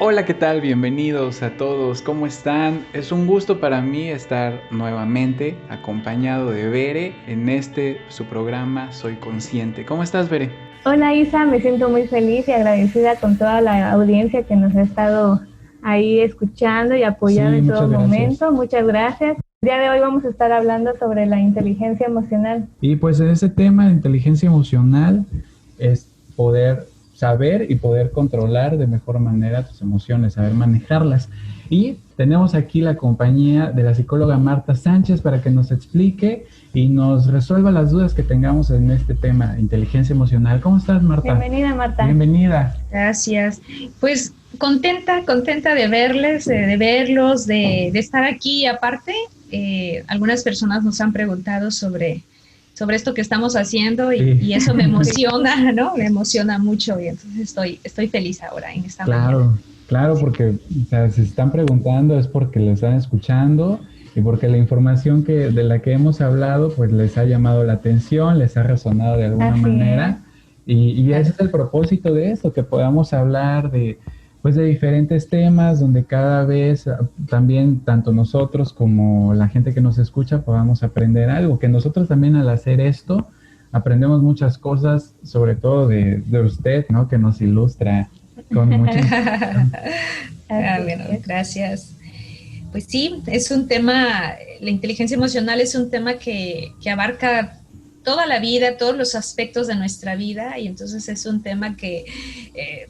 Hola, ¿qué tal? Bienvenidos a todos. ¿Cómo están? Es un gusto para mí estar nuevamente acompañado de Bere en su programa Soy Consciente. ¿Cómo estás, Bere? Hola Isa, me siento muy feliz y agradecida con toda la audiencia que nos ha estado ahí escuchando y apoyando Sí, en todo muchas gracias. momento. Muchas gracias. El día de hoy vamos a estar hablando sobre la inteligencia emocional. Y pues en ese tema de inteligencia emocional es poder saber y poder controlar de mejor manera tus emociones, saber manejarlas. Y tenemos aquí la compañía de la psicóloga Marta Sánchez para que nos explique y nos resuelva las dudas que tengamos en este tema de inteligencia emocional. ¿Cómo estás, Marta? Bienvenida, Marta. Bienvenida. Gracias. Pues contenta de verles, de verlos, de estar aquí. Aparte, algunas personas nos han preguntado sobre esto que estamos haciendo y eso me emociona, ¿no? Me emociona mucho y entonces estoy feliz ahora en esta mañana. Claro, porque o sea, si se están preguntando es porque lo están escuchando y porque la información de la que hemos hablado pues les ha llamado la atención, les ha resonado de alguna manera. Y ese es el propósito de esto, que podamos hablar pues de diferentes temas donde cada vez también tanto nosotros como la gente que nos escucha podamos aprender algo, que nosotros también al hacer esto aprendemos muchas cosas, sobre todo de usted, ¿no? Que nos ilustra con mucha información. Bueno, gracias. Pues sí, es un tema, la inteligencia emocional es un tema que abarca toda la vida, todos los aspectos de nuestra vida y entonces es un tema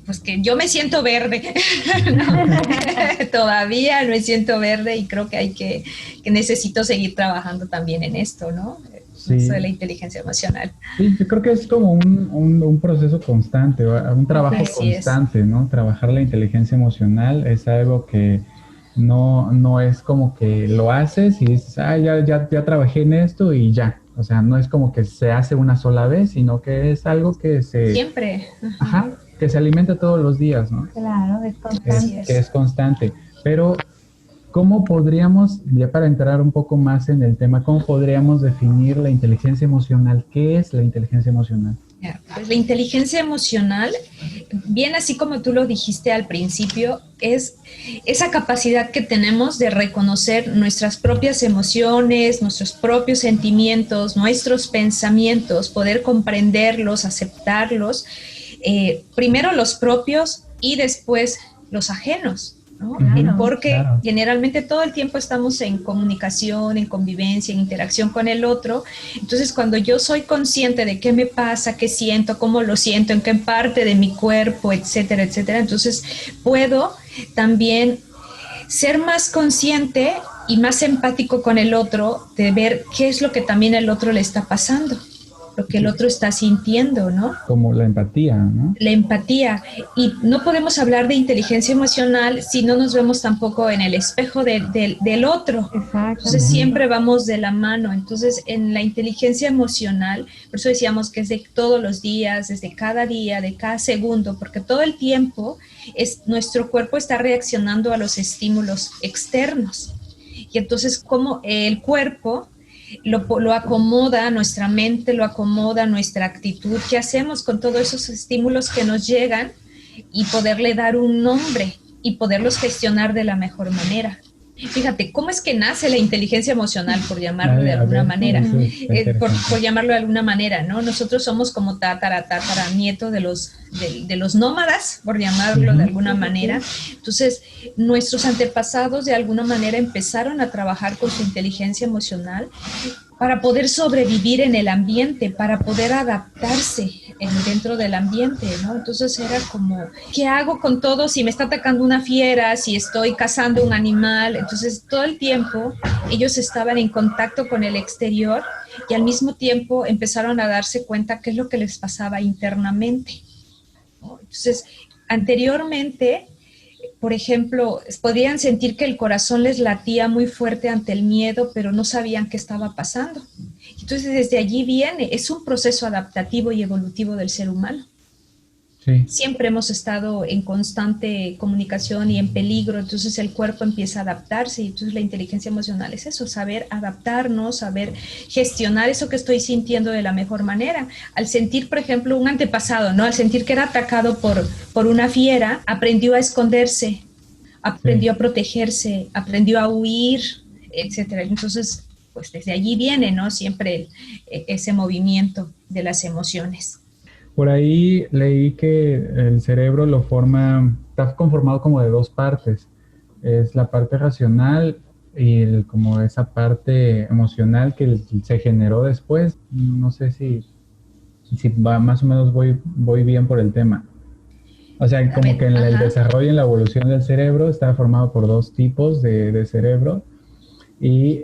pues que yo me siento verde, ¿no? Todavía me siento verde y creo que necesito seguir trabajando también en esto, ¿no? Sí. Eso de la inteligencia emocional. Sí, yo creo que es como un proceso constante, un trabajo constante, ¿no? Trabajar la inteligencia emocional es algo que no es como que lo haces y dices, ya trabajé en esto y ya. O sea, no es como que se hace una sola vez, sino que es algo que Siempre. Ajá, que se alimenta todos los días, ¿no? Claro, es constante. Que es constante. Pero, ¿cómo podríamos, ya para entrar un poco más en el tema, cómo podríamos definir la inteligencia emocional? ¿Qué es la inteligencia emocional? Pues la inteligencia emocional, bien así como tú lo dijiste al principio, es esa capacidad que tenemos de reconocer nuestras propias emociones, nuestros propios sentimientos, nuestros pensamientos, poder comprenderlos, aceptarlos, primero los propios y después los ajenos. ¿No? Porque generalmente todo el tiempo estamos en comunicación, en convivencia, en interacción con el otro. Entonces, cuando yo soy consciente de qué me pasa, qué siento, cómo lo siento, en qué parte de mi cuerpo, etcétera, etcétera, entonces puedo también ser más consciente y más empático con el otro, de ver qué es lo que también el otro le está pasando, lo que el otro está sintiendo, ¿no? Como la empatía, ¿no? La empatía. Y no podemos hablar de inteligencia emocional si no nos vemos tampoco en el espejo del otro. Exacto. Entonces siempre vamos de la mano. Entonces en la inteligencia emocional, por eso decíamos que es de todos los días, desde cada día, de cada segundo, porque todo el tiempo nuestro cuerpo está reaccionando a los estímulos externos. Y entonces como el cuerpo lo acomoda, nuestra mente lo acomoda, nuestra actitud, qué hacemos con todos esos estímulos que nos llegan y poderle dar un nombre y poderlos gestionar de la mejor manera. Fíjate, ¿cómo es que nace la inteligencia emocional, por llamarlo de alguna manera? Por llamarlo de alguna manera, ¿no? Nosotros somos como tatara nieto de los nómadas, por llamarlo de alguna manera. Entonces, nuestros antepasados de alguna manera empezaron a trabajar con su inteligencia emocional para poder sobrevivir en el ambiente, para poder adaptarse dentro del ambiente, ¿no? Entonces era como, ¿qué hago con todo si me está atacando una fiera, si estoy cazando un animal? Entonces todo el tiempo ellos estaban en contacto con el exterior y al mismo tiempo empezaron a darse cuenta qué es lo que les pasaba internamente, ¿no? Entonces, anteriormente, por ejemplo, podían sentir que el corazón les latía muy fuerte ante el miedo, pero no sabían qué estaba pasando. Entonces, desde allí viene, es un proceso adaptativo y evolutivo del ser humano. Sí. Siempre hemos estado en constante comunicación y en peligro, entonces el cuerpo empieza a adaptarse y entonces la inteligencia emocional es eso, saber adaptarnos, saber gestionar eso que estoy sintiendo de la mejor manera. Al sentir, por ejemplo, un antepasado, ¿no? Al sentir que era atacado por una fiera, aprendió a esconderse, aprendió a protegerse, aprendió a huir, etcétera. Entonces, pues desde allí viene, ¿no? Siempre ese movimiento de las emociones. Por ahí leí que el cerebro está conformado como de dos partes. Es la parte racional y como esa parte emocional que se generó después. No sé si más o menos voy bien por el tema. O sea, como que en el desarrollo y en la evolución del cerebro está formado por dos tipos de cerebro y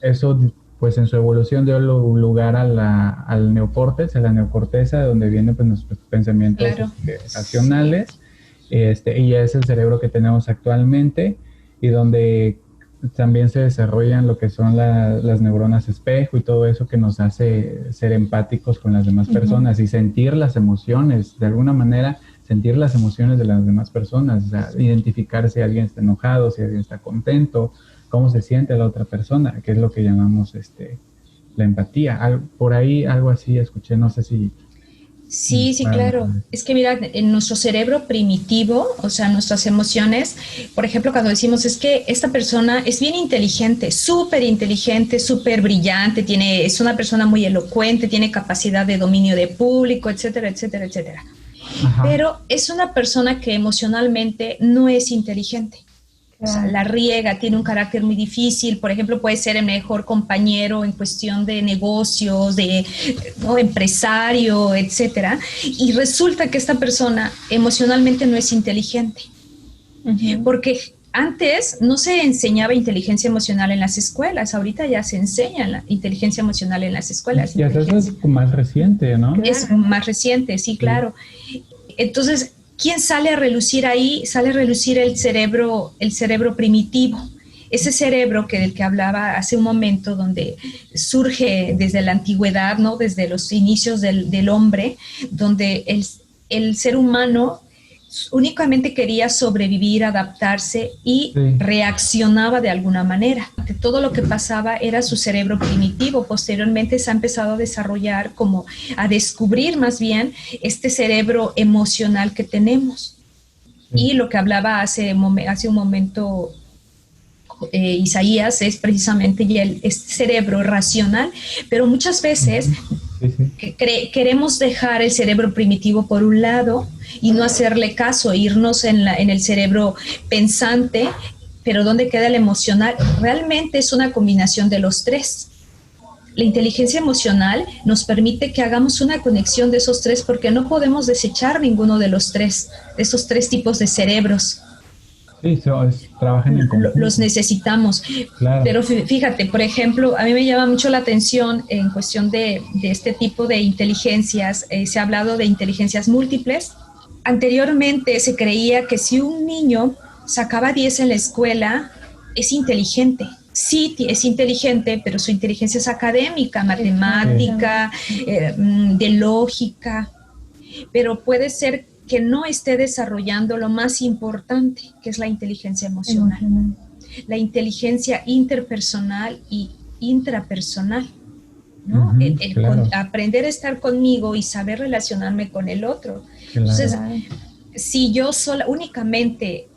eso pues en su evolución dio lugar al neocórtex, a la neocorteza, de donde vienen pues, nuestros pensamientos racionales, y es el cerebro que tenemos actualmente y donde también se desarrollan lo que son las neuronas espejo y todo eso que nos hace ser empáticos con las demás personas y sentir las emociones, de alguna manera sentir las emociones de las demás personas, o sea, identificar si alguien está enojado, si alguien está contento, cómo se siente la otra persona, que es lo que llamamos la empatía. Por ahí algo así escuché, no sé si... Sí, claro. Es que mira, en nuestro cerebro primitivo, o sea, nuestras emociones, por ejemplo, cuando decimos es que esta persona es bien inteligente, súper brillante, es una persona muy elocuente, tiene capacidad de dominio de público, etcétera, etcétera, etcétera. Ajá. Pero es una persona que emocionalmente no es inteligente. O sea, la riega, tiene un carácter muy difícil, por ejemplo, puede ser el mejor compañero en cuestión de negocios, ¿no? Empresario, etcétera, y resulta que esta persona emocionalmente no es inteligente, porque antes no se enseñaba inteligencia emocional en las escuelas, ahorita ya se enseña la inteligencia emocional en las escuelas. Y eso es más reciente, ¿no? Es más reciente, sí, claro. Entonces, ¿quién sale a relucir ahí? Sale a relucir el cerebro primitivo. Ese cerebro del que hablaba hace un momento, donde surge desde la antigüedad, ¿no? Desde los inicios del hombre, donde el ser humano únicamente quería sobrevivir, adaptarse y reaccionaba de alguna manera. Todo lo que pasaba era su cerebro primitivo. Posteriormente se ha empezado a desarrollar, como a descubrir más bien este cerebro emocional que tenemos. Y lo que hablaba hace un momento Isaías es precisamente ya este cerebro racional, pero muchas veces queremos dejar el cerebro primitivo por un lado y no hacerle caso, irnos en el cerebro pensante, pero ¿dónde queda el emocional? Realmente es una combinación de los tres. La inteligencia emocional nos permite que hagamos una conexión de esos tres, porque no podemos desechar ninguno de los tres, de esos tres tipos de cerebros. Sí, trabajan en conjunto. Los necesitamos. Claro. Pero fíjate, por ejemplo, a mí me llama mucho la atención en cuestión de este tipo de inteligencias. Se ha hablado de inteligencias múltiples. Anteriormente se creía que si un niño sacaba 10 en la escuela, es inteligente. Sí, es inteligente, pero su inteligencia es académica, matemática, de lógica. Pero puede ser que no esté desarrollando lo más importante, que es la inteligencia emocional. La inteligencia interpersonal y intrapersonal, ¿no? Claro. Aprender a estar conmigo y saber relacionarme con el otro. Claro. Entonces, si yo únicamente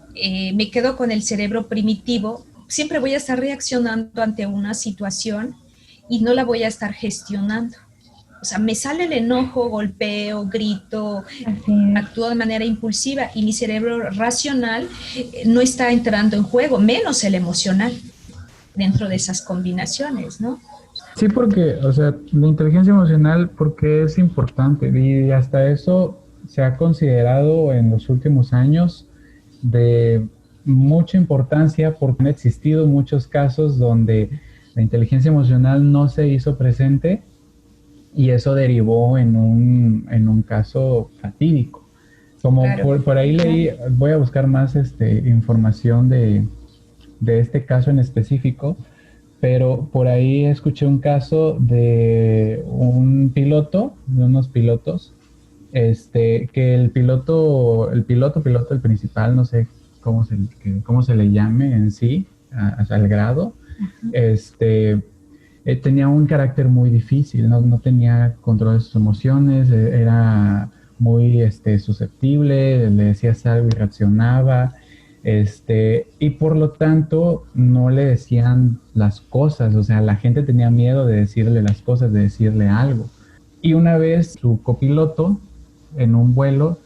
me quedo con el cerebro primitivo, siempre voy a estar reaccionando ante una situación y no la voy a estar gestionando. O sea, me sale el enojo, golpeo, grito, actúo de manera impulsiva y mi cerebro racional no está entrando en juego, menos el emocional dentro de esas combinaciones, ¿no? Sí, porque, o sea, la inteligencia emocional, porque es importante y hasta eso se ha considerado en los últimos años de mucha importancia, porque han existido muchos casos donde la inteligencia emocional no se hizo presente y eso derivó en un caso fatídico. Como claro. por ahí leí, voy a buscar más información de este caso en específico, pero por ahí escuché un caso de un piloto, de unos pilotos, que el principal, no sé cómo se le llame en sí, al grado, tenía un carácter muy difícil, no tenía control de sus emociones, era muy susceptible, le decías algo y reaccionaba, y por lo tanto no le decían las cosas, o sea, la gente tenía miedo de decirle las cosas, de decirle algo. Y una vez su copiloto en un vuelo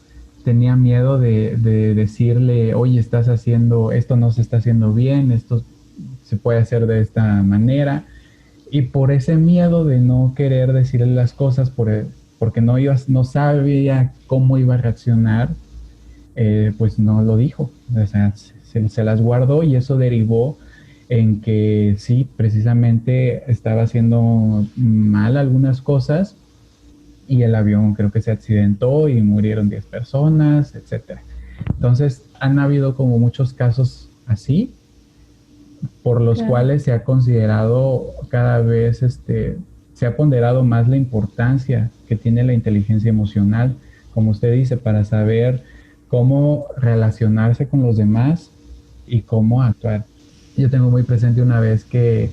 tenía miedo de decirle, oye, estás haciendo, esto no se está haciendo bien, esto se puede hacer de esta manera. Y por ese miedo de no querer decirle las cosas, porque no sabía cómo iba a reaccionar, pues no lo dijo. O sea, se las guardó y eso derivó en que sí, precisamente estaba haciendo mal algunas cosas y el avión creo que se accidentó y murieron 10 personas, etcétera. Entonces han habido como muchos casos así, por los cuales se ha considerado cada vez, se ha ponderado más la importancia que tiene la inteligencia emocional, como usted dice, para saber cómo relacionarse con los demás y cómo actuar. Yo tengo muy presente una vez que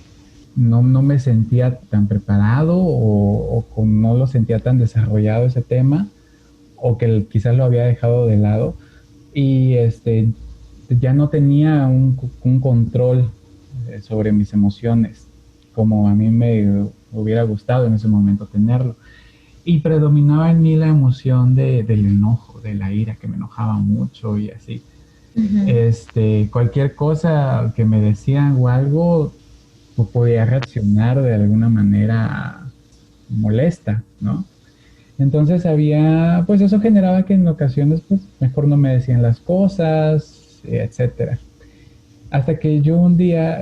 no me sentía tan preparado o no lo sentía tan desarrollado ese tema, o que quizás lo había dejado de lado y ya no tenía un control sobre mis emociones como a mí me hubiera gustado en ese momento tenerlo. Y predominaba en mí la emoción del enojo, de la ira, que me enojaba mucho y así. Cualquier cosa que me decían o algo, pues podía reaccionar de alguna manera molesta, ¿no? Entonces pues eso generaba que en ocasiones, pues mejor no me decían las cosas, etcétera. Hasta que yo un día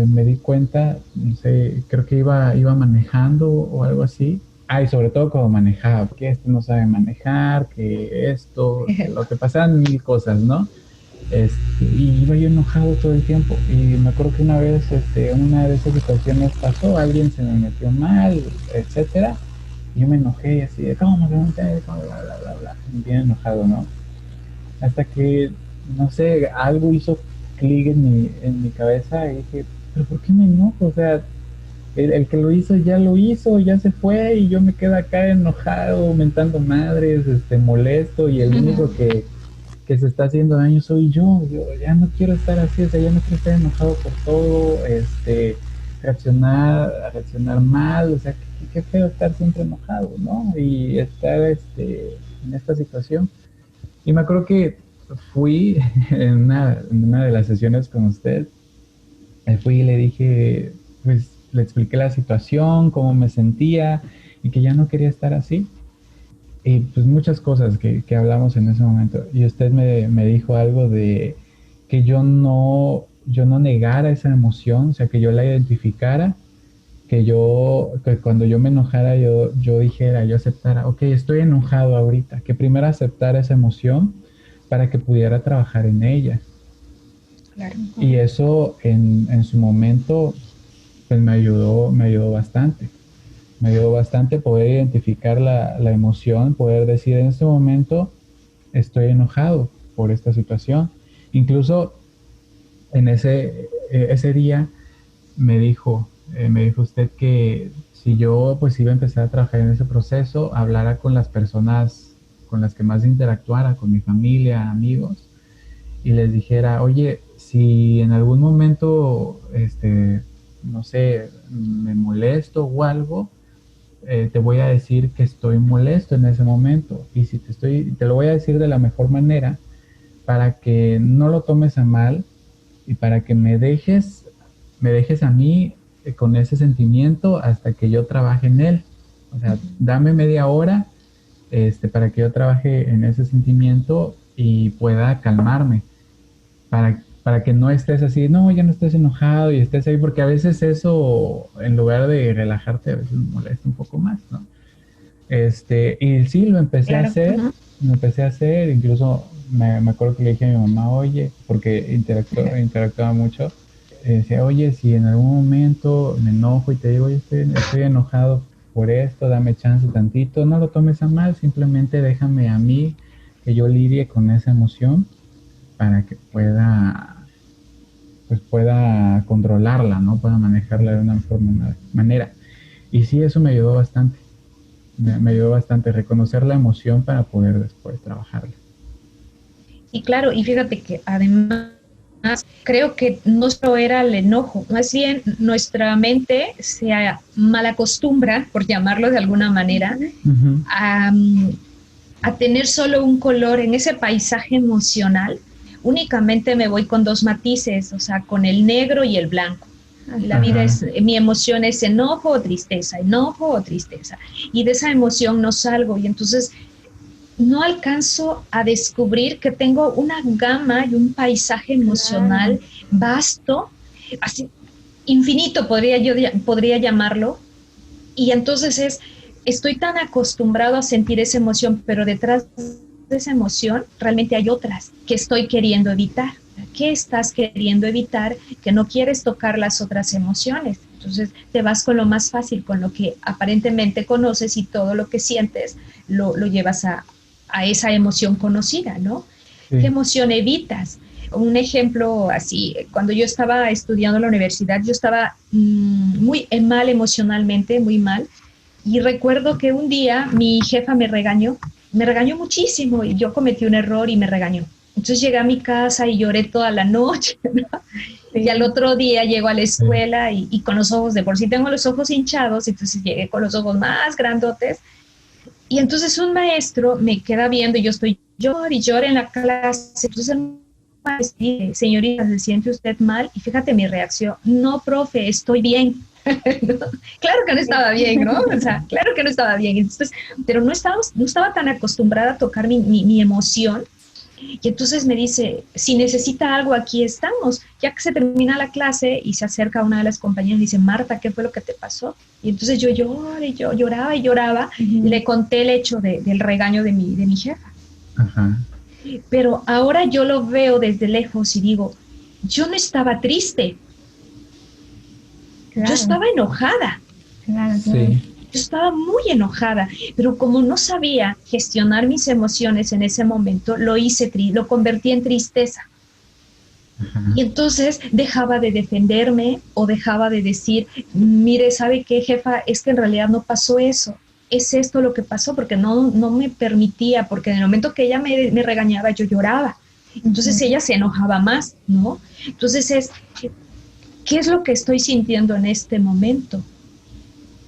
me di cuenta, no sé, creo que iba manejando o algo así. Y sobre todo cuando manejaba, que no sabe manejar, que esto, que lo que pasaban mil cosas, ¿no? Y iba yo enojado todo el tiempo. Y me acuerdo que una vez, una de esas situaciones pasó, alguien se me metió mal, etcétera. Y yo me enojé así de, ¿cómo se me bla, bla, bla, bla? Bien enojado, ¿no? Hasta que, no sé, algo hizo clic en mi cabeza y dije, ¿pero por qué me enojo? O sea, el que lo hizo, ya se fue y yo me quedo acá enojado, mentando madres, molesto y el único que se está haciendo daño soy yo. Yo ya no quiero estar así, o sea, ya no quiero estar enojado por todo, reaccionar mal, o sea, qué feo estar siempre enojado, ¿no? Y estar en esta situación. Y me acuerdo que fui en una de las sesiones con usted, fui y le dije, pues le expliqué la situación, cómo me sentía y que ya no quería estar así. Y pues muchas cosas que hablamos en ese momento. Y usted me dijo algo de que yo no negara esa emoción, o sea, que yo la identificara, que cuando yo me enojara, yo dijera, yo aceptara, ok, estoy enojado ahorita, que primero aceptara esa emoción para que pudiera trabajar en ella. Claro. Y eso en su momento pues me ayudó bastante. Me ayudó bastante poder identificar la emoción, poder decir en este momento estoy enojado por esta situación. Incluso en ese día me dijo usted que si yo pues iba a empezar a trabajar en ese proceso, hablara con las personas con las que más interactuara, con mi familia, amigos, y les dijera, oye, si en algún momento, no sé, me molesto o algo, te voy a decir que estoy molesto en ese momento. Y si te lo voy a decir de la mejor manera para que no lo tomes a mal y para que me dejes a mí con ese sentimiento hasta que yo trabaje en él. O sea, dame media hora para que yo trabaje en ese sentimiento y pueda calmarme. Para que no estés así, no, ya no estés enojado y estés ahí, porque a veces eso, en lugar de relajarte, a veces me molesta un poco más, ¿no? Y sí, lo empecé a hacer, incluso me acuerdo que le dije a mi mamá, oye, porque interactuaba mucho, decía, oye, si en algún momento me enojo y te digo, oye, estoy enojado, por esto, dame chance tantito, no lo tomes a mal, simplemente déjame a mí que yo lidie con esa emoción para que pueda controlarla, ¿no? Pueda manejarla de una mejor manera. Y sí, eso me ayudó bastante. Me ayudó bastante reconocer la emoción para poder después trabajarla. Y claro, y fíjate que además creo que no solo era el enojo, más bien nuestra mente se malacostumbra, por llamarlo de alguna manera, Uh-huh. a tener solo un color en ese paisaje emocional. Únicamente me voy con dos matices, o sea, con el negro y el blanco. La vida es, mi emoción es enojo o tristeza, y de esa emoción no salgo, y entonces no alcanzo a descubrir que tengo una gama y un paisaje emocional vasto, así, infinito podría llamarlo, y entonces estoy tan acostumbrado a sentir esa emoción, pero detrás de esa emoción realmente hay otras que estoy queriendo evitar. ¿Qué estás queriendo evitar? Que no quieres tocar las otras emociones. Entonces te vas con lo más fácil, con lo que aparentemente conoces, y todo lo que sientes lo llevas a esa emoción conocida, ¿no? Sí. ¿Qué emoción evitas? Un ejemplo así, cuando yo estaba estudiando en la universidad, yo estaba muy mal emocionalmente, muy mal, y recuerdo que un día mi jefa me regañó muchísimo, y yo cometí un error y me regañó. Entonces llegué a mi casa y lloré toda la noche, ¿no? Sí. Y al otro día llego a la escuela y con los ojos, de por sí tengo los ojos hinchados, entonces llegué con los ojos más grandotes. Y entonces un maestro me queda viendo y yo estoy llorando en la clase. Entonces el maestro dice: señorita, ¿se siente usted mal? Y fíjate mi reacción: no, profe, estoy bien. ¿No? Claro que no estaba bien, ¿no? O sea, claro que no estaba bien. Entonces, pero no estaba tan acostumbrada a tocar mi emoción. Y entonces me dice: si necesita algo, aquí estamos. Ya que se termina la clase y se acerca una de las compañeras y dice: Marta, ¿qué fue lo que te pasó? Y entonces yo lloraba y le conté el hecho del regaño de mi jefa. Ajá. Pero ahora yo lo veo desde lejos y digo: yo no estaba triste, claro. Yo estaba enojada. Claro. Sí. Yo estaba muy enojada, pero como no sabía gestionar mis emociones en ese momento, lo convertí en tristeza. Ajá. Y entonces dejaba de defenderme o dejaba de decir: mire, ¿sabe qué, jefa? Es que en realidad no pasó eso. Es esto lo que pasó, porque no me permitía, porque en el momento que ella me regañaba, yo lloraba. Entonces ella se enojaba más, ¿no? Entonces ¿qué es lo que estoy sintiendo en este momento?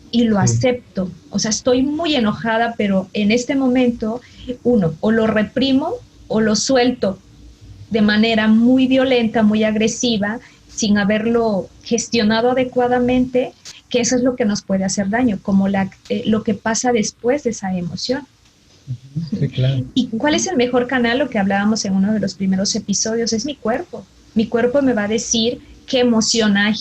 Y lo acepto. O sea, estoy muy enojada, pero en este momento, o lo reprimo o lo suelto de manera muy violenta, muy agresiva, sin haberlo gestionado adecuadamente, que eso es lo que nos puede hacer daño, como lo que pasa después de esa emoción. Sí, claro. ¿Y cuál es el mejor canal? Lo que hablábamos en uno de los primeros episodios, es mi cuerpo. Mi cuerpo me va a decir qué emoción hay.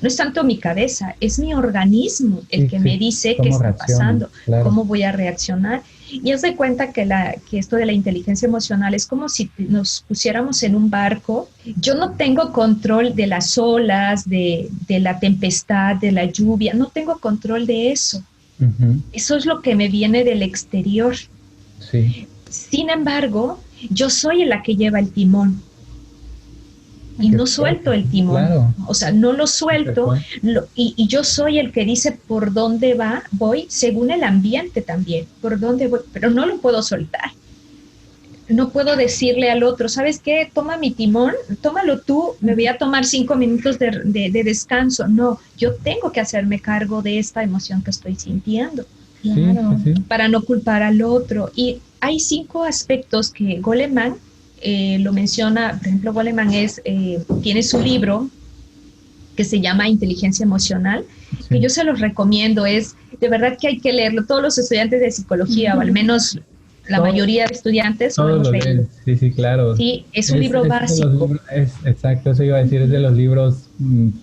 No es tanto mi cabeza, es mi organismo el que me dice qué está pasando, claro. Cómo voy a reaccionar. Y haz de cuenta que esto de la inteligencia emocional es como si nos pusiéramos en un barco. Yo no tengo control de las olas, de la tempestad, de la lluvia, no tengo control de eso. Uh-huh. Eso es lo que me viene del exterior. Sí. Sin embargo, yo soy la que lleva el timón. Y no suelto el timón, claro. O sea, no lo suelto, y yo soy el que dice por dónde voy, según el ambiente también, por dónde voy, pero no lo puedo soltar. No puedo decirle al otro: ¿sabes qué? Toma mi timón, tómalo tú, me voy a tomar 5 minutos de descanso. No, yo tengo que hacerme cargo de esta emoción que estoy sintiendo. Claro. Sí. Para no culpar al otro. Y hay 5 aspectos que Goleman lo menciona. Por ejemplo, Goleman tiene su libro que se llama Inteligencia Emocional, que yo se los recomiendo. Es de verdad que hay que leerlo. Todos los estudiantes de psicología, o al menos la mayoría de estudiantes, lo hemos leído. Sí, claro. Sí, es un libro básico. Exacto, eso iba a decir, es de los libros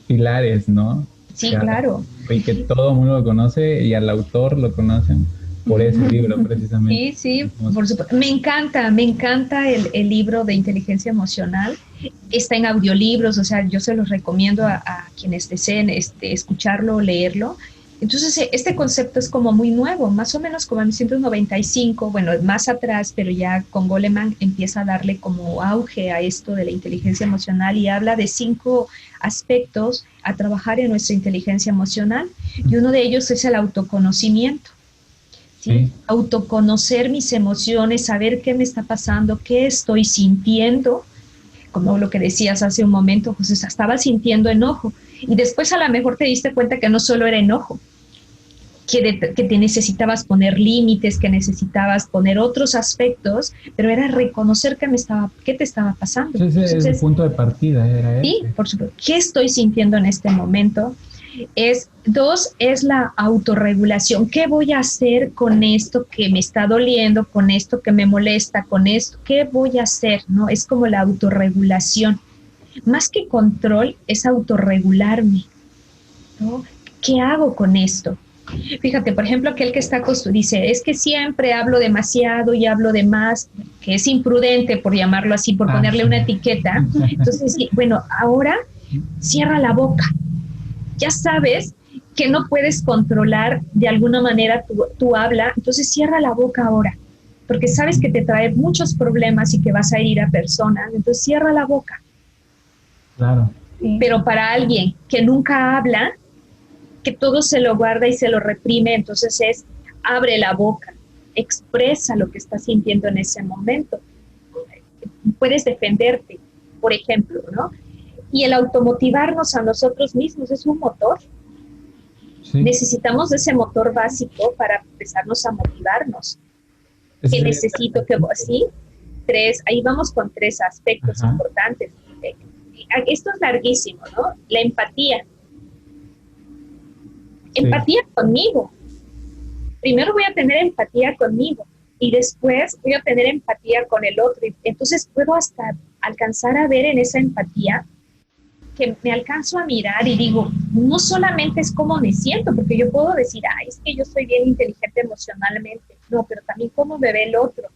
pilares, ¿no? Sí, claro. Y que todo el mundo lo conoce, y al autor lo conocen por ese libro, precisamente. Sí, por supuesto. Me encanta el libro de inteligencia emocional. Está en audiolibros, o sea, yo se los recomiendo a quienes deseen escucharlo o leerlo. Entonces, este concepto es como muy nuevo, más o menos como en 1995, bueno, más atrás, pero ya con Goleman empieza a darle como auge a esto de la inteligencia emocional y habla de 5 aspectos a trabajar en nuestra inteligencia emocional, y uno de ellos es el autoconocimiento. ¿Sí? Autoconocer mis emociones, saber qué me está pasando, qué estoy sintiendo, como lo que decías hace un momento, pues estaba sintiendo enojo y después a lo mejor te diste cuenta que no solo era enojo, que te necesitabas poner límites, que necesitabas poner otros aspectos, pero era reconocer qué te estaba pasando. Ese es el punto de partida, era sí, ese. por supuesto. ¿Qué estoy sintiendo en este momento? Dos, es la autorregulación. ¿Qué voy a hacer con esto que me está doliendo, con esto que me molesta, con esto? ¿Qué voy a hacer? ¿No? Es como la autorregulación. Más que control, es autorregularme, ¿no? ¿Qué hago con esto? Fíjate, por ejemplo, aquel que está dice, es que siempre hablo demasiado y hablo de más, que es imprudente, por llamarlo así, por ponerle una etiqueta. Entonces, bueno, ahora cierra la boca. Ya sabes que no puedes controlar de alguna manera tu habla, entonces cierra la boca ahora, porque sabes que te trae muchos problemas y que vas a herir a personas, entonces cierra la boca. Claro. Sí. Pero para alguien que nunca habla, que todo se lo guarda y se lo reprime, entonces abre la boca, expresa lo que estás sintiendo en ese momento. Puedes defenderte, por ejemplo, ¿no? Y el automotivarnos a nosotros mismos es un motor. Sí. Necesitamos ese motor básico para empezarnos a motivarnos. Que necesito que sí, ahí vamos con 3 aspectos importantes. Esto es larguísimo, ¿no? La empatía. Empatía conmigo. Primero voy a tener empatía conmigo y después voy a tener empatía con el otro. Entonces puedo hasta alcanzar a ver en esa empatía que me alcanzo a mirar y digo, no solamente es cómo me siento, porque yo puedo decir, ay, es que yo soy bien inteligente emocionalmente. No, pero también cómo me ve el otro.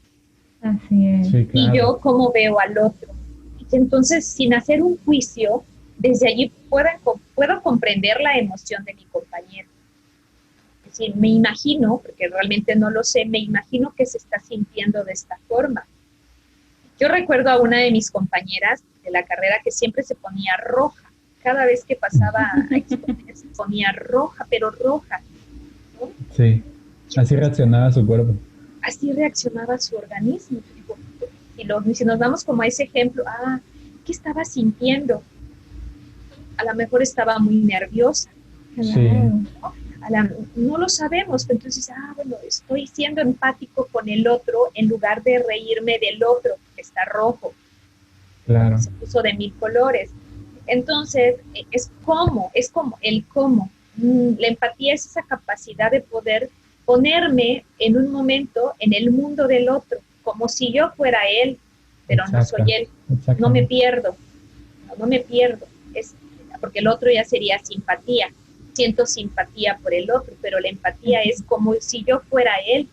Así es. Sí, claro. Y yo cómo veo al otro. Y entonces, sin hacer un juicio, desde allí puedo comprender la emoción de mi compañero. Es decir, me imagino, porque realmente no lo sé, me imagino que se está sintiendo de esta forma. Yo recuerdo a una de mis compañeras de la carrera que siempre se ponía roja. Cada vez que pasaba a exponer se ponía roja, pero roja, ¿no? Sí, así reaccionaba su cuerpo. Así reaccionaba su organismo. Si nos vamos como a ese ejemplo, ¿qué estaba sintiendo? A lo mejor estaba muy nerviosa. Sí. ¿No? No lo sabemos, entonces, bueno, estoy siendo empático con el otro en lugar de reírme del otro que está rojo. Claro. Se puso de 1000 colores. Entonces, es como el cómo. La empatía es esa capacidad de poder ponerme en un momento en el mundo del otro, como si yo fuera él, pero no soy él. No me pierdo, no me pierdo. Porque el otro ya sería simpatía. Siento simpatía por el otro, pero la empatía es como si yo fuera él.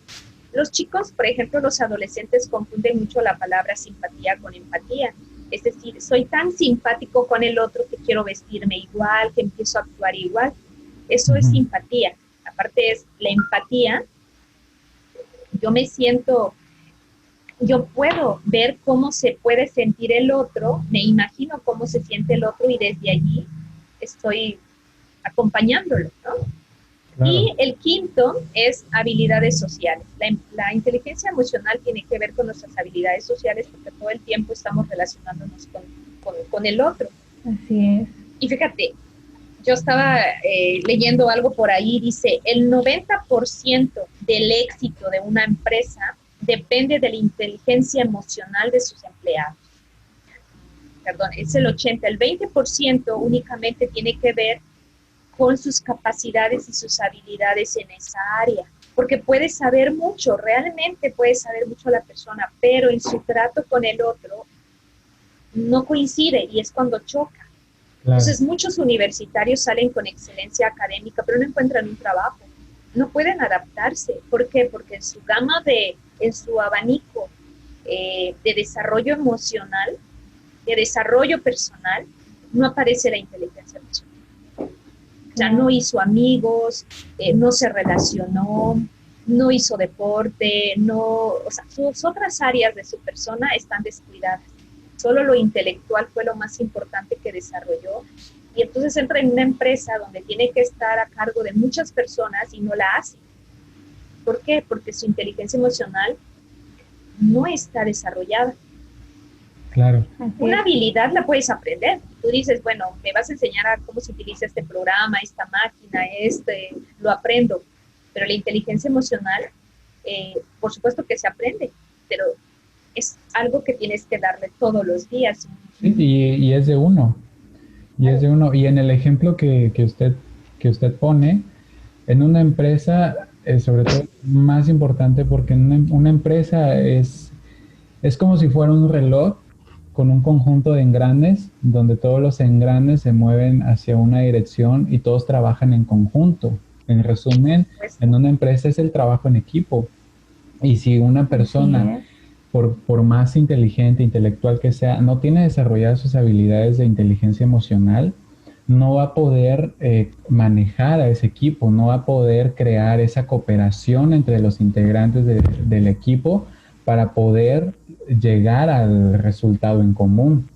Los chicos, por ejemplo, los adolescentes confunden mucho la palabra simpatía con empatía. Es decir, soy tan simpático con el otro que quiero vestirme igual, que empiezo a actuar igual. Eso es simpatía. Aparte es la empatía. Yo puedo ver cómo se puede sentir el otro, me imagino cómo se siente el otro y desde allí estoy acompañándolo, ¿no? Claro. Y el quinto es habilidades sociales. La inteligencia emocional tiene que ver con nuestras habilidades sociales porque todo el tiempo estamos relacionándonos con el otro. Así es. Y fíjate, yo estaba leyendo algo por ahí, dice, el 90% del éxito de una empresa depende de la inteligencia emocional de sus empleados. Perdón, es el 80%, el 20% únicamente tiene que ver con sus capacidades y sus habilidades en esa área, porque puede saber mucho, realmente puede saber mucho la persona, pero en su trato con el otro no coincide y es cuando choca. Claro. Entonces muchos universitarios salen con excelencia académica, pero no encuentran un trabajo, no pueden adaptarse. ¿Por qué? Porque en su gama en su abanico de desarrollo emocional, de desarrollo personal, no aparece la inteligencia emocional. O sea, no hizo amigos, no se relacionó, no hizo deporte, o sea, sus otras áreas de su persona están descuidadas. Solo lo intelectual fue lo más importante que desarrolló. Y entonces entra en una empresa donde tiene que estar a cargo de muchas personas y no la hace. ¿Por qué? Porque su inteligencia emocional no está desarrollada. Claro. Una habilidad la puedes aprender. Tú dices, bueno, me vas a enseñar a cómo se utiliza este programa, esta máquina, lo aprendo. Pero la inteligencia emocional, por supuesto que se aprende, pero es algo que tienes que darle todos los días. Sí, y es de uno. Y es de uno. Y en el ejemplo que usted pone, en una empresa, sobre todo más importante, porque en una empresa es como si fuera un reloj con un conjunto de engranes, donde todos los engranes se mueven hacia una dirección y todos trabajan en conjunto. En resumen, en una empresa es el trabajo en equipo. Y si una persona, por más inteligente, intelectual que sea, no tiene desarrolladas sus habilidades de inteligencia emocional, no va a poder manejar a ese equipo, no va a poder crear esa cooperación entre los integrantes del equipo para poder llegar al resultado en común.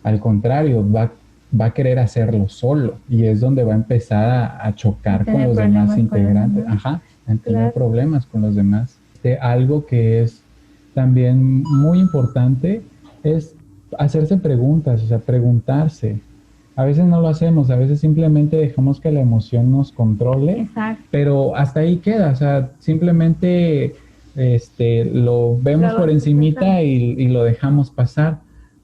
Al contrario, va a querer hacerlo solo y es donde va a empezar a chocar con los demás integrantes. A tener problemas con los demás. Algo que es también muy importante es hacerse preguntas, o sea, preguntarse. A veces no lo hacemos, a veces simplemente dejamos que la emoción nos controle. Exacto. Pero hasta ahí queda, o sea, simplemente lo vemos por encimita y lo dejamos pasar.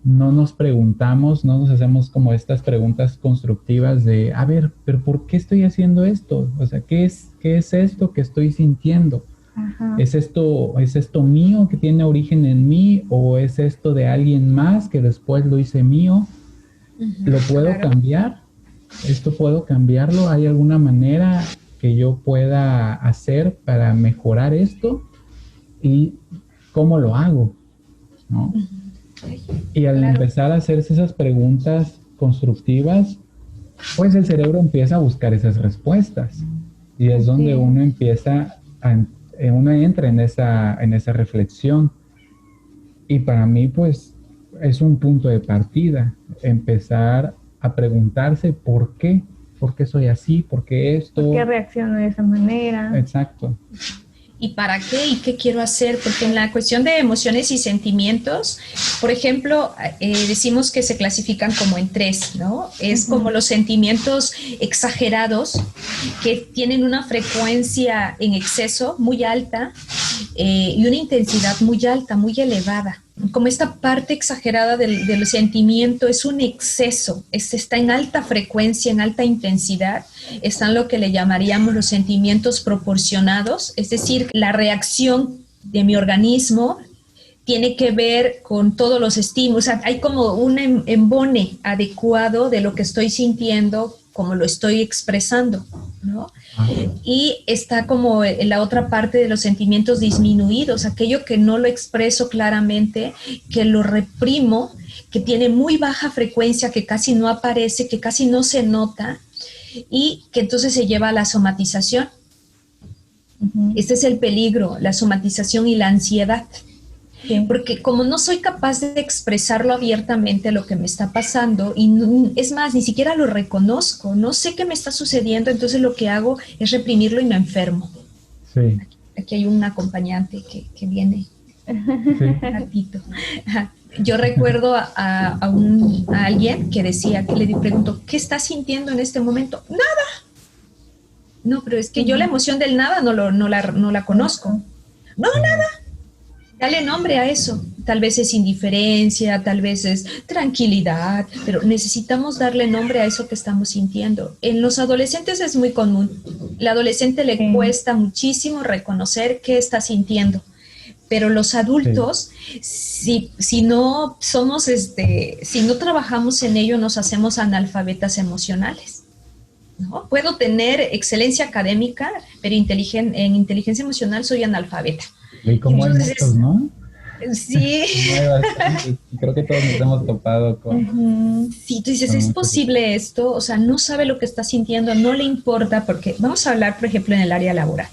No nos preguntamos, no nos hacemos como estas preguntas constructivas de, a ver, pero ¿por qué estoy haciendo esto? O sea, ¿qué es esto que estoy sintiendo? Ajá. ¿Es esto mío que tiene origen en mí o es esto de alguien más que después lo hice mío? ¿Lo puedo cambiar? ¿Esto puedo cambiarlo? ¿Hay alguna manera que yo pueda hacer para mejorar esto? ¿Y cómo lo hago? ¿No? Y al empezar a hacerse esas preguntas constructivas, pues el cerebro empieza a buscar esas respuestas. Y es donde uno empieza uno entra en esa reflexión. Y para mí, pues, es un punto de partida, empezar a preguntarse por qué soy así, por qué esto. ¿Por qué reacciono de esa manera? Exacto. ¿Y para qué? ¿Y qué quiero hacer? Porque en la cuestión de emociones y sentimientos, por ejemplo, decimos que se clasifican como en 3, ¿no? Es como los sentimientos exagerados que tienen una frecuencia en exceso muy alta y una intensidad muy alta, muy elevada. Como esta parte exagerada del sentimiento es un exceso, está en alta frecuencia, en alta intensidad, están lo que le llamaríamos los sentimientos proporcionados, es decir, la reacción de mi organismo tiene que ver con todos los estímulos, o sea, hay como un embone adecuado de lo que estoy sintiendo, como lo estoy expresando, ¿no? Y está como la otra parte de los sentimientos disminuidos, aquello que no lo expreso claramente, que lo reprimo, que tiene muy baja frecuencia, que casi no aparece, que casi no se nota y que entonces se lleva a la somatización. Este es el peligro, la somatización y la ansiedad. Sí. Porque como no soy capaz de expresarlo abiertamente lo que me está pasando, y es más, ni siquiera lo reconozco, no sé qué me está sucediendo, entonces lo que hago es reprimirlo y me enfermo. Sí. Aquí hay un acompañante que viene. Sí. Ratito. Yo recuerdo a alguien que decía, que le pregunto, ¿qué estás sintiendo en este momento? Nada. No, pero es que yo la emoción del nada no la conozco. No, nada. Dale nombre a eso. Tal vez es indiferencia, tal vez es tranquilidad, pero necesitamos darle nombre a eso que estamos sintiendo. En los adolescentes es muy común. Al adolescente le cuesta muchísimo reconocer qué está sintiendo, pero los adultos, si no somos, si no trabajamos en ello, nos hacemos analfabetas emocionales, ¿no? Puedo tener excelencia académica, pero en inteligencia emocional soy analfabeta. Y como hay muchos, ¿no? Sí. No hay bastante. Creo que todos nos hemos topado con... Sí, tú dices, con ¿es muchos. posible esto? O sea, no sabe lo que está sintiendo, no le importa, porque vamos a hablar, por ejemplo, en el área laboral.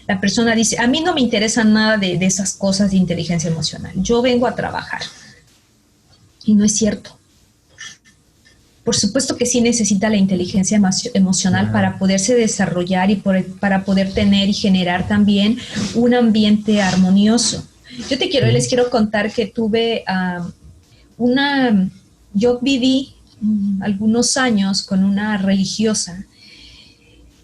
La persona dice, a mí no me interesa nada de esas cosas de inteligencia emocional, yo vengo a trabajar. Y no es cierto. Por supuesto que sí necesita la inteligencia emocional para poderse desarrollar y para poder tener y generar también un ambiente armonioso. Les quiero contar que tuve yo viví algunos años con una religiosa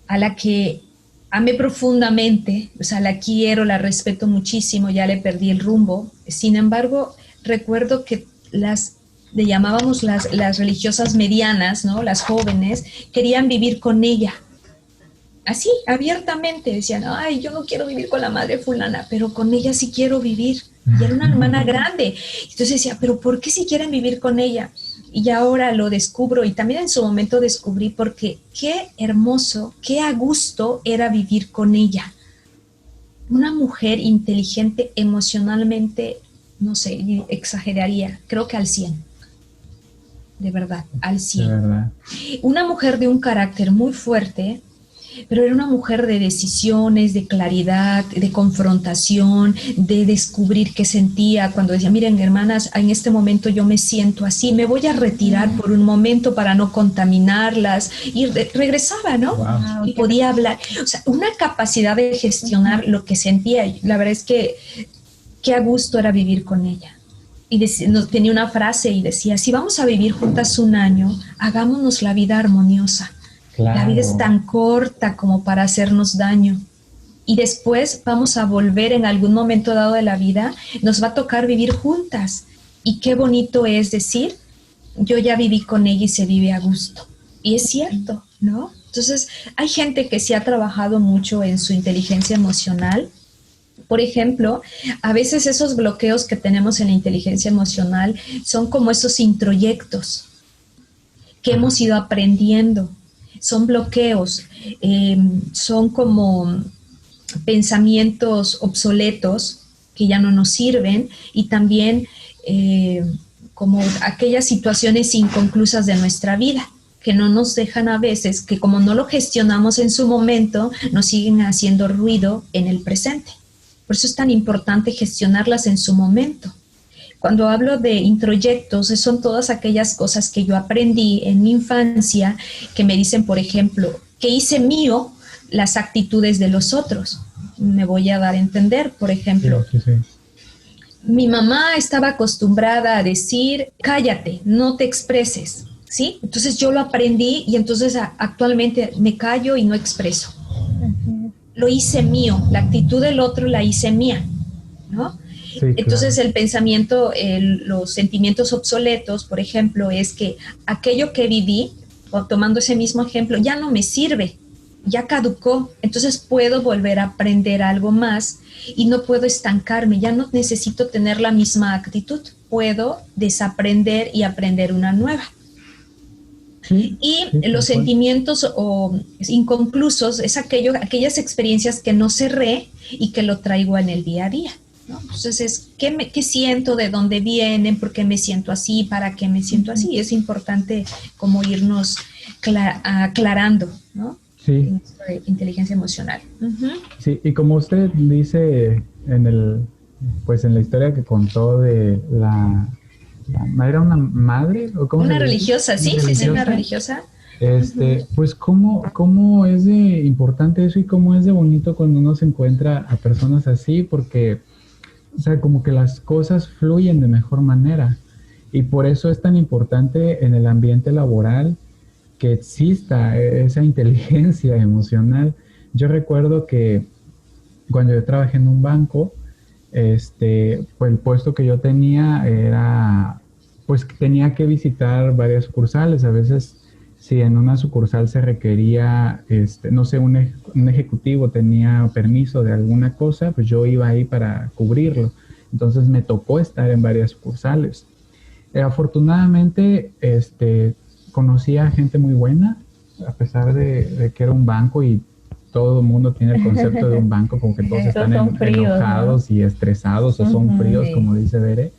a la que amé profundamente, o sea, la quiero, la respeto muchísimo, ya le perdí el rumbo. Sin embargo, recuerdo que le llamábamos las religiosas medianas, ¿no? Las jóvenes, querían vivir con ella. Así, abiertamente, decían, ay, yo no quiero vivir con la madre fulana, pero con ella sí quiero vivir. Y era una hermana grande. Entonces decía, pero ¿por qué si quieren vivir con ella? Y ahora lo descubro, y también en su momento descubrí porque qué hermoso, qué a gusto era vivir con ella. Una mujer inteligente emocionalmente, no sé, exageraría, creo que al 100. De verdad, al 100. De verdad. Una mujer de un carácter muy fuerte, pero era una mujer de decisiones, de claridad, de confrontación, de descubrir qué sentía cuando decía, miren hermanas, en este momento yo me siento así, me voy a retirar por un momento para no contaminarlas, y regresaba, ¿no? Wow. Y podía hablar, o sea, una capacidad de gestionar lo que sentía. La verdad es que qué a gusto era vivir con ella. Y tenía una frase y decía, si vamos a vivir juntas un año, hagámonos la vida armoniosa. Claro. La vida es tan corta como para hacernos daño. Y después vamos a volver en algún momento dado de la vida, nos va a tocar vivir juntas. Y qué bonito es decir, yo ya viví con ella y se vive a gusto. Y es cierto, ¿no? Entonces, hay gente que sí ha trabajado mucho en su inteligencia emocional. Por ejemplo, a veces esos bloqueos que tenemos en la inteligencia emocional son como esos introyectos que hemos ido aprendiendo. Son bloqueos, son como pensamientos obsoletos que ya no nos sirven, y también como aquellas situaciones inconclusas de nuestra vida que no nos dejan a veces, que como no lo gestionamos en su momento, nos siguen haciendo ruido en el presente. Por eso es tan importante gestionarlas en su momento. Cuando hablo de introyectos, son todas aquellas cosas que yo aprendí en mi infancia que me dicen, por ejemplo, que hice mío las actitudes de los otros. Me voy a dar a entender, por ejemplo. Sí. Mi mamá estaba acostumbrada a decir, cállate, no te expreses, ¿sí? Entonces yo lo aprendí y entonces actualmente me callo y no expreso. Lo hice mío, la actitud del otro la hice mía, ¿no? Sí, entonces claro. El pensamiento, los sentimientos obsoletos, por ejemplo, es que aquello que viví, o tomando ese mismo ejemplo, ya no me sirve, ya caducó, entonces puedo volver a aprender algo más y no puedo estancarme, ya no necesito tener la misma actitud, puedo desaprender y aprender una nueva. Y los sentimientos inconclusos es aquellas experiencias que no cerré y que lo traigo en el día a día, ¿no? Entonces, ¿qué siento? ¿De dónde vienen? ¿Por qué me siento así? ¿Para qué me siento así? Es importante como irnos aclarando, ¿no? Sí. Inteligencia emocional. Sí, y como usted dice en la historia que contó de ¿era una madre? ¿O cómo una religiosa, sí, una religiosa. Pues cómo es de importante eso y cómo es de bonito cuando uno se encuentra a personas así, porque, o sea, como que las cosas fluyen de mejor manera. Y por eso es tan importante en el ambiente laboral que exista esa inteligencia emocional. Yo recuerdo que cuando yo trabajé en un banco, pues el puesto que yo tenía era, pues tenía que visitar varias sucursales. A veces, si en una sucursal se requería, no sé, un ejecutivo tenía permiso de alguna cosa, pues yo iba ahí para cubrirlo. Entonces me tocó estar en varias sucursales. Afortunadamente, conocí a gente muy buena, a pesar de que era un banco y todo el mundo tiene el concepto de un banco como que todos están enojados, ¿no? Y estresados, o son fríos, como dice Bere.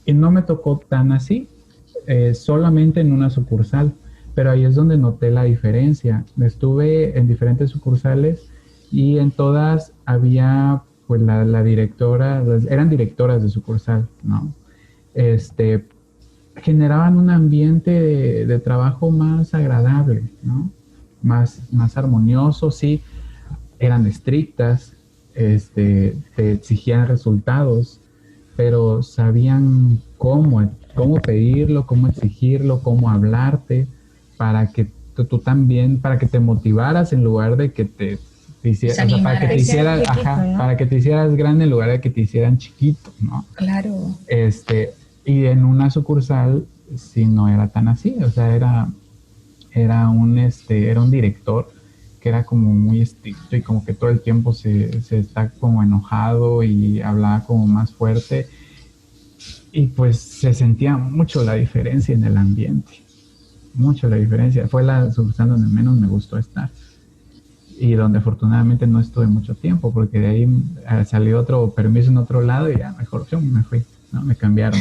Y no me tocó tan así, solamente en una sucursal, pero ahí es donde noté la diferencia. Estuve en diferentes sucursales y en todas había, pues, la directora, eran directoras de sucursal, ¿no? Generaban un ambiente de trabajo más agradable, ¿no? Más armonioso, sí, eran estrictas, te exigían resultados, pero sabían cómo pedirlo, cómo exigirlo, cómo hablarte, para que tú también, para que te motivaras en lugar de que te hicieras, o sea, para que te hicieras, ¿no? Para que te hicieras grande en lugar de que te hicieran chiquito, ¿no? Claro. Y en una sucursal sí no era tan así, o sea, era un director que era como muy estricto y como que todo el tiempo se está como enojado y hablaba como más fuerte, y pues se sentía mucho la diferencia en el ambiente, mucho la diferencia. Fue la sucursal donde menos me gustó estar y donde afortunadamente no estuve mucho tiempo, porque de ahí salió otro permiso en otro lado y ya mejor yo me fui, ¿no? Me cambiaron.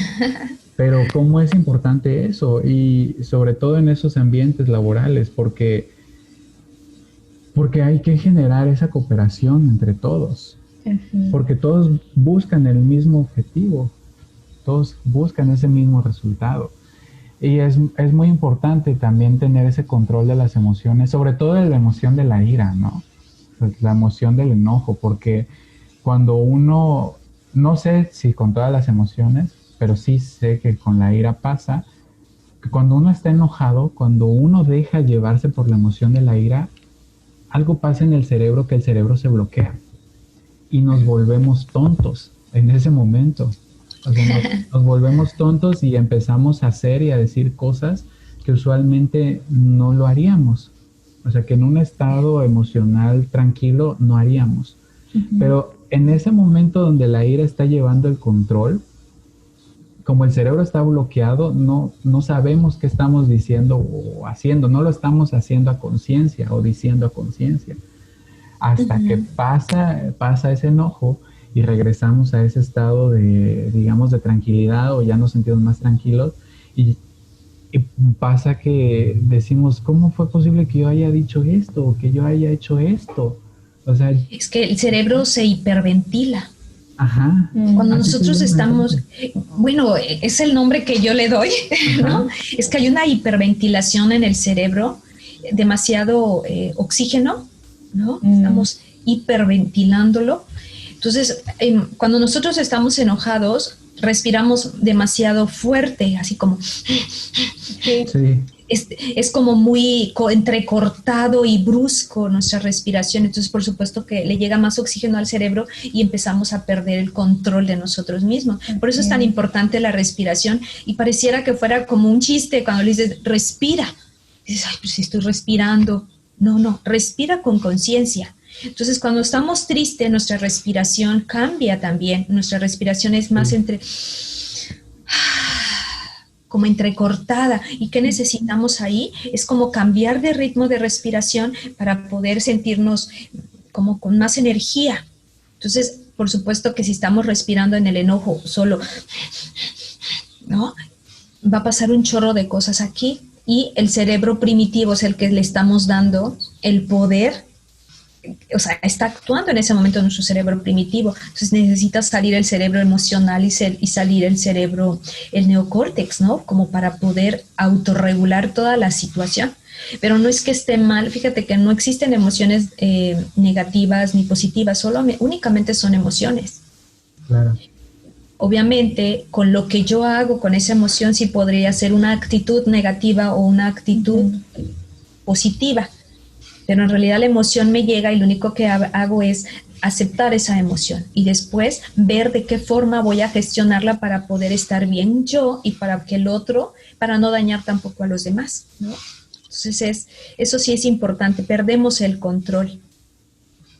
Pero cómo es importante eso, y sobre todo en esos ambientes laborales, porque hay que generar esa cooperación entre todos, porque todos buscan el mismo objetivo, todos buscan ese mismo resultado. Y es muy importante también tener ese control de las emociones, sobre todo de la emoción de la ira, ¿no? Pues la emoción del enojo, porque cuando uno, no sé si con todas las emociones, pero sí sé que con la ira pasa, que cuando uno está enojado, cuando uno deja llevarse por la emoción de la ira, algo pasa en el cerebro, que el cerebro se bloquea y nos volvemos tontos en ese momento. O sea, nos volvemos tontos y empezamos a hacer y a decir cosas que usualmente no lo haríamos. O sea, que en un estado emocional tranquilo no haríamos. Pero en ese momento donde la ira está llevando el control, como el cerebro está bloqueado, no sabemos qué estamos diciendo o haciendo, no lo estamos haciendo a conciencia o diciendo a conciencia. Hasta que pasa ese enojo y regresamos a ese estado de, digamos, de tranquilidad, o ya nos sentimos más tranquilos, y pasa que decimos, ¿cómo fue posible que yo haya dicho esto o que yo haya hecho esto? O sea, es que el cerebro se hiperventila. Ajá. Cuando nosotros estamos, bueno, es el nombre que yo le doy, ¿no? Es que hay una hiperventilación en el cerebro, demasiado oxígeno, ¿no? Estamos hiperventilándolo. Entonces, cuando nosotros estamos enojados, respiramos demasiado fuerte, así como... Sí. Es como muy entrecortado y brusco nuestra respiración. Entonces, por supuesto que le llega más oxígeno al cerebro y empezamos a perder el control de nosotros mismos. Por eso es tan importante la respiración, y pareciera que fuera como un chiste cuando le dices, respira. Dices, ay, pues si estoy respirando. No, respira con conciencia. Entonces, cuando estamos tristes, nuestra respiración cambia también. Nuestra respiración es más como entrecortada. ¿Y qué necesitamos ahí? Es como cambiar de ritmo de respiración para poder sentirnos como con más energía. Entonces, por supuesto que si estamos respirando en el enojo solo, ¿no? Va a pasar un chorro de cosas aquí, y el cerebro primitivo es el que le estamos dando el poder. O sea, está actuando en ese momento nuestro cerebro primitivo. Entonces necesita salir el cerebro emocional y salir el cerebro, el neocórtex, ¿no? Como para poder autorregular toda la situación. Pero no es que esté mal, fíjate que no existen emociones negativas ni positivas, únicamente son emociones. Claro. Obviamente, con lo que yo hago con esa emoción sí podría ser una actitud negativa o una actitud positiva. Pero en realidad la emoción me llega y lo único que hago es aceptar esa emoción y después ver de qué forma voy a gestionarla para poder estar bien yo y para que el otro, para no dañar tampoco a los demás, ¿no? Entonces eso sí es importante, perdemos el control.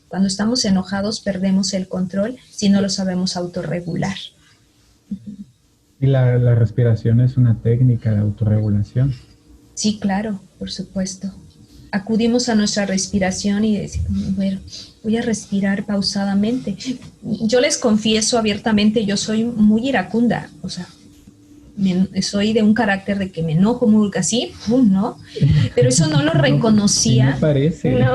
Cuando estamos enojados perdemos el control si no lo sabemos autorregular. Y la respiración es una técnica de autorregulación. Sí, claro, por supuesto. acudimos a nuestra respiración y decimos, bueno, voy a respirar pausadamente. Yo les confieso abiertamente, yo soy muy iracunda, o sea, soy de un carácter de que me enojo muy así, ¿no? Pero eso no lo reconocía. No, sí me parece. No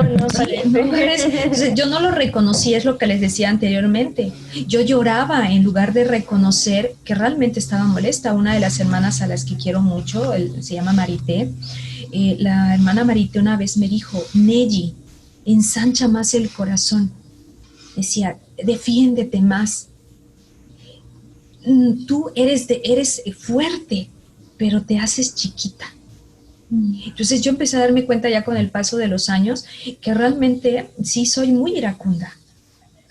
parece. O sea, yo no lo reconocía, es lo que les decía anteriormente. Yo lloraba en lugar de reconocer que realmente estaba molesta. Una de las hermanas a las que quiero mucho, se llama Marité, la hermana Marité una vez me dijo, Neji, ensancha más el corazón. Decía, defiéndete más. Tú eres fuerte, pero te haces chiquita. Entonces yo empecé a darme cuenta ya con el paso de los años que realmente sí soy muy iracunda,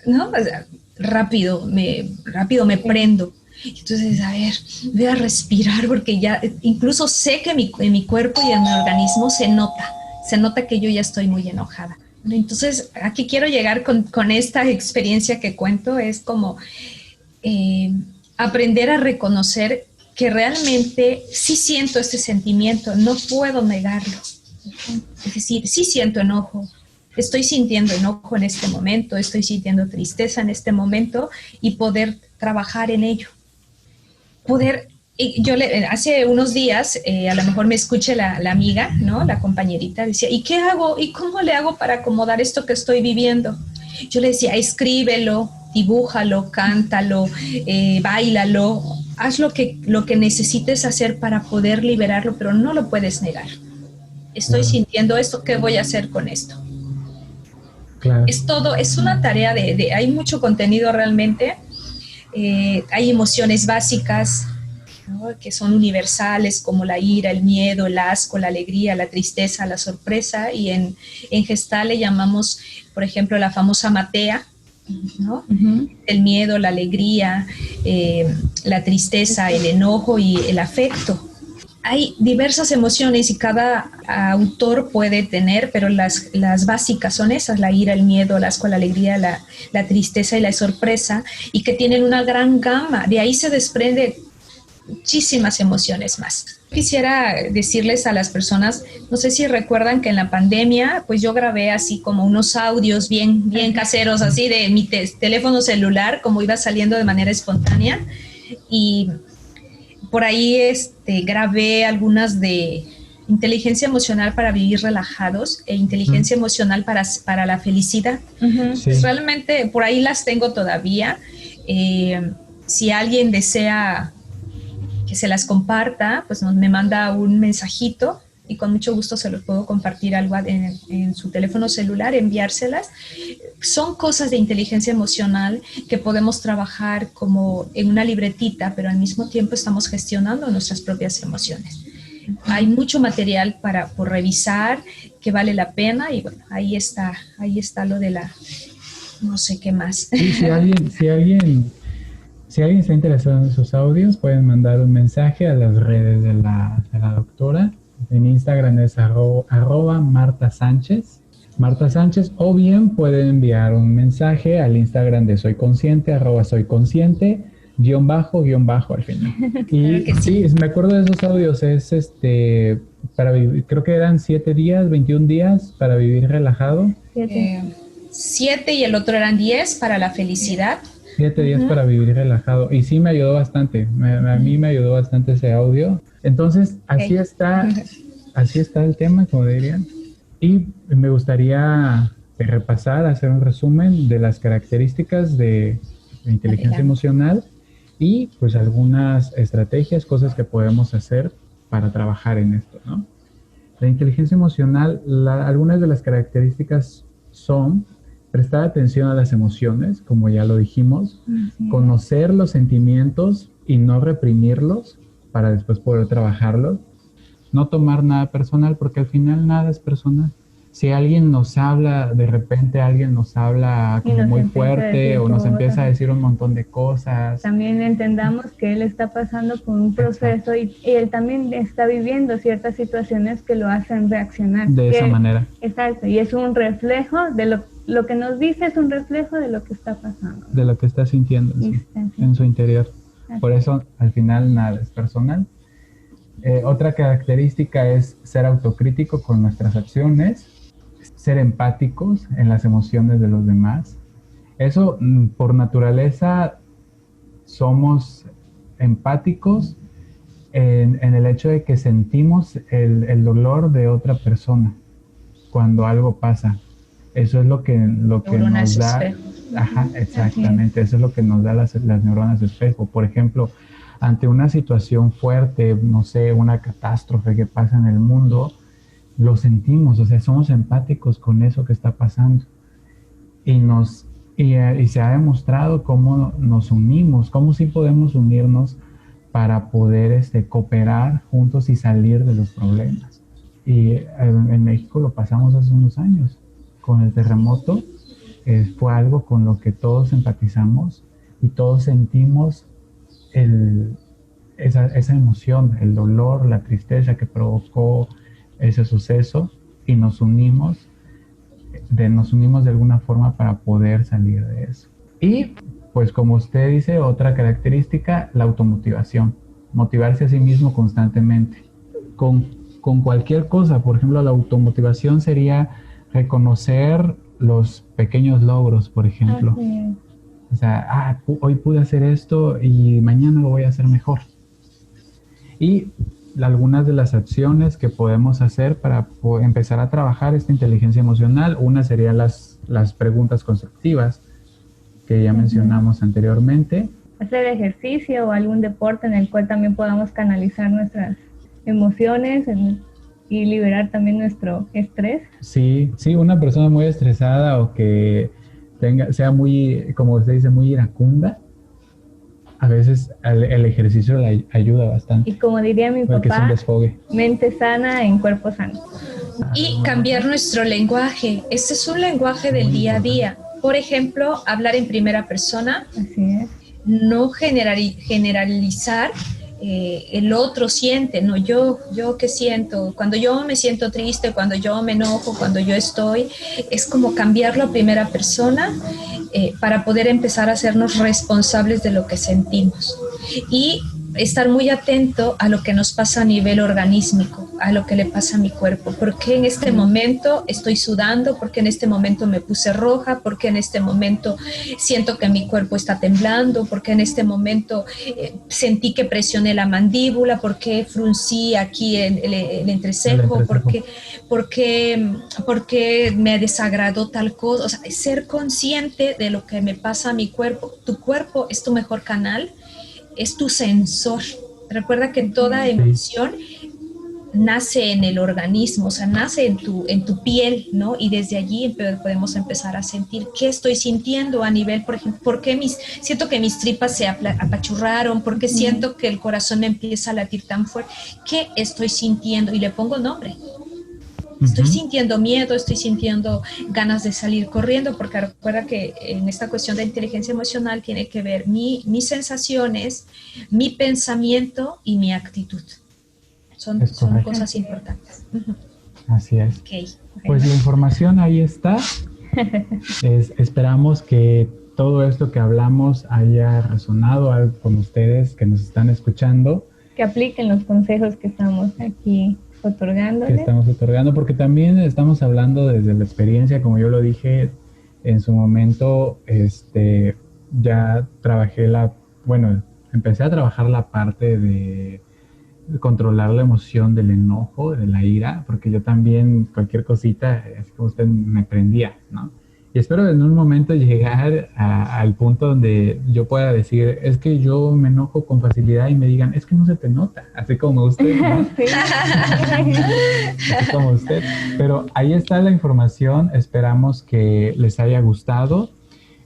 ¿no? O sea, rápido me prendo. Entonces, a ver, voy a respirar porque ya incluso sé que en mi cuerpo y en mi organismo se nota que yo ya estoy muy enojada. Entonces, aquí quiero llegar con esta experiencia que cuento, es como aprender a reconocer que realmente sí siento este sentimiento, no puedo negarlo. Es decir, sí siento enojo, estoy sintiendo enojo en este momento, estoy sintiendo tristeza en este momento y poder trabajar en ello. Hace unos días, a lo mejor me escuche la amiga, ¿no? La compañerita, decía, ¿y qué hago? ¿Y cómo le hago para acomodar esto que estoy viviendo? Yo le decía, escríbelo, dibújalo, cántalo, báilalo, haz lo que necesites hacer para poder liberarlo, pero no lo puedes negar. Estoy sintiendo esto, ¿qué voy a hacer con esto? Claro. Es todo, es una tarea hay mucho contenido realmente, hay emociones básicas, ¿no? Que son universales como la ira, el miedo, el asco, la alegría, la tristeza, la sorpresa, y en Gestalt le llamamos, por ejemplo, la famosa matea, ¿no? Uh-huh. El miedo, la alegría, la tristeza, el enojo y el afecto. Hay diversas emociones y cada autor puede tener, pero las básicas son esas, la ira, el miedo, el asco, la alegría, la tristeza y la sorpresa, y que tienen una gran gama. De ahí se desprende muchísimas emociones más. Quisiera decirles a las personas, no sé si recuerdan que en la pandemia, pues yo grabé así como unos audios bien caseros, así de mi teléfono celular, como iba saliendo de manera espontánea, y por ahí grabé algunas de inteligencia emocional para vivir relajados e inteligencia emocional para la felicidad. Uh-huh. Sí. Pues realmente por ahí las tengo todavía. Si alguien desea que se las comparta, pues me manda un mensajito y con mucho gusto se los puedo compartir algo en su teléfono celular, enviárselas. Son cosas de inteligencia emocional que podemos trabajar como en una libretita, pero al mismo tiempo estamos gestionando nuestras propias emociones. Hay mucho material por revisar que vale la pena, y bueno, ahí está lo de no sé qué más. Sí, si alguien está interesado en esos audios, pueden mandar un mensaje a las redes de la doctora. En Instagram es @Marta Sánchez, o bien pueden enviar un mensaje al Instagram de Soy Consciente, @soyconsciente, _ al final. Y sí, me acuerdo de esos audios, es para vivir, creo que eran 7 días, 21 días para vivir relajado. 7 y el otro eran 10 para la felicidad. 7 días para vivir relajado. Y sí me ayudó bastante. A mí me ayudó bastante ese audio. Entonces, así está el tema, como dirían. Y me gustaría repasar, hacer un resumen de las características de inteligencia emocional y pues algunas estrategias, cosas que podemos hacer para trabajar en esto, ¿no? La inteligencia emocional, algunas de las características son prestar atención a las emociones, como ya lo dijimos, conocer los sentimientos y no reprimirlos para después poder trabajarlos, no tomar nada personal, porque al final nada es personal. Si alguien nos habla, de repente alguien nos habla como muy fuerte o nos empieza a decir un montón de cosas. También entendamos que él está pasando por un proceso y él también está viviendo ciertas situaciones que lo hacen reaccionar. De esa manera. Exacto, y es un reflejo de lo que nos dice, es un reflejo de lo que está pasando. De lo que está sintiendo en su interior. Así. Por eso al final nada es personal. Otra característica es ser autocrítico con nuestras acciones. ser empáticos en las emociones de los demás. Eso, por naturaleza, somos empáticos en el hecho de que sentimos el dolor de otra persona cuando algo pasa. Eso es lo que nos da. Ajá, exactamente. Eso es lo que nos da las neuronas de espejo. Por ejemplo, ante una situación fuerte, no sé, una catástrofe que pasa en el mundo, lo sentimos, o sea, somos empáticos con eso que está pasando. Y se ha demostrado cómo nos unimos, cómo sí podemos unirnos para poder cooperar juntos y salir de los problemas. Y en México lo pasamos hace unos años. Con el terremoto fue algo con lo que todos empatizamos y todos sentimos esa emoción, el dolor, la tristeza que provocó ese suceso, y nos unimos de alguna forma para poder salir de eso. Y pues como usted dice, otra característica, la automotivación, motivarse a sí mismo constantemente con cualquier cosa. Por ejemplo, la automotivación sería reconocer los pequeños logros, por ejemplo. O sea, hoy pude hacer esto y mañana lo voy a hacer mejor. Y algunas de las acciones que podemos hacer para empezar a trabajar esta inteligencia emocional, una sería las preguntas constructivas que ya mencionamos anteriormente. Hacer ejercicio o algún deporte en el cual también podamos canalizar nuestras emociones y liberar también nuestro estrés. Sí, una persona muy estresada o que sea muy, como usted dice, muy iracunda, a veces el ejercicio le ayuda bastante. Y como diría mi papá, mente sana en cuerpo sano. Y cambiar nuestro lenguaje. Este es un lenguaje del día a día. Por ejemplo, hablar en primera persona. Así es. No generalizar. El otro siente, no yo qué siento, cuando yo me siento triste, cuando yo me enojo, cuando yo estoy, es como cambiarlo a primera persona para poder empezar a hacernos responsables de lo que sentimos y estar muy atento a lo que nos pasa a nivel organísmico, a lo que le pasa a mi cuerpo. ¿Por qué en este momento estoy sudando? ¿Por qué en este momento me puse roja? ¿Por qué en este momento siento que mi cuerpo está temblando? ¿Por qué en este momento sentí que presioné la mandíbula? ¿Por qué fruncí aquí el entrecejo? ¿Por qué me desagradó tal cosa? O sea, ser consciente de lo que me pasa a mi cuerpo. Tu cuerpo es tu mejor canal, es tu sensor. Recuerda que toda emoción nace en el organismo, o sea, nace en tu piel, ¿no? Y desde allí podemos empezar a sentir qué estoy sintiendo a nivel, por ejemplo, por qué siento que mis tripas se apachurraron, por qué siento que el corazón me empieza a latir tan fuerte, qué estoy sintiendo, y le pongo nombre. Estoy sintiendo miedo, estoy sintiendo ganas de salir corriendo, porque recuerda que en esta cuestión de inteligencia emocional tiene que ver mis sensaciones, mi pensamiento y mi actitud. Son cosas importantes. Así es. Okay. Pues la información ahí está. Esperamos que todo esto que hablamos haya resonado con ustedes que nos están escuchando. Que apliquen los consejos que estamos aquí otorgándoles. Porque también estamos hablando desde la experiencia, como yo lo dije en su momento, ya empecé a trabajar la parte de controlar la emoción del enojo, de la ira, porque yo también cualquier cosita, así como usted, me prendía, ¿no? Y espero en un momento llegar al punto donde yo pueda decir, es que yo me enojo con facilidad, y me digan, es que no se te nota, así como usted, ¿no? Así como usted. Pero ahí está la información, esperamos que les haya gustado,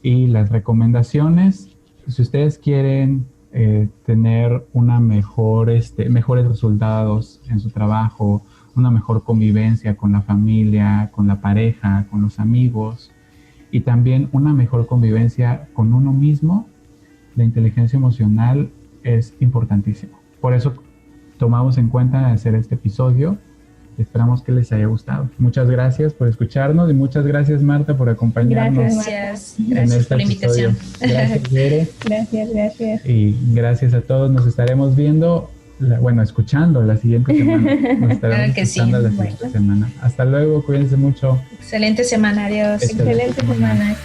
y las recomendaciones, si ustedes quieren tener mejores resultados en su trabajo, una mejor convivencia con la familia, con la pareja, con los amigos, y también una mejor convivencia con uno mismo, la inteligencia emocional es importantísimo. Por eso tomamos en cuenta hacer este episodio. Esperamos que les haya gustado. Muchas gracias por escucharnos y muchas gracias, Marta, por acompañarnos. Gracias por la invitación. Gracias, Bere. Gracias. Y gracias a todos. Nos estaremos viendo escuchando la siguiente semana. Nos estaremos Claro que escuchando sí. la siguiente semana. Hasta luego, cuídense mucho. Excelente semana, adiós. Excelente semana.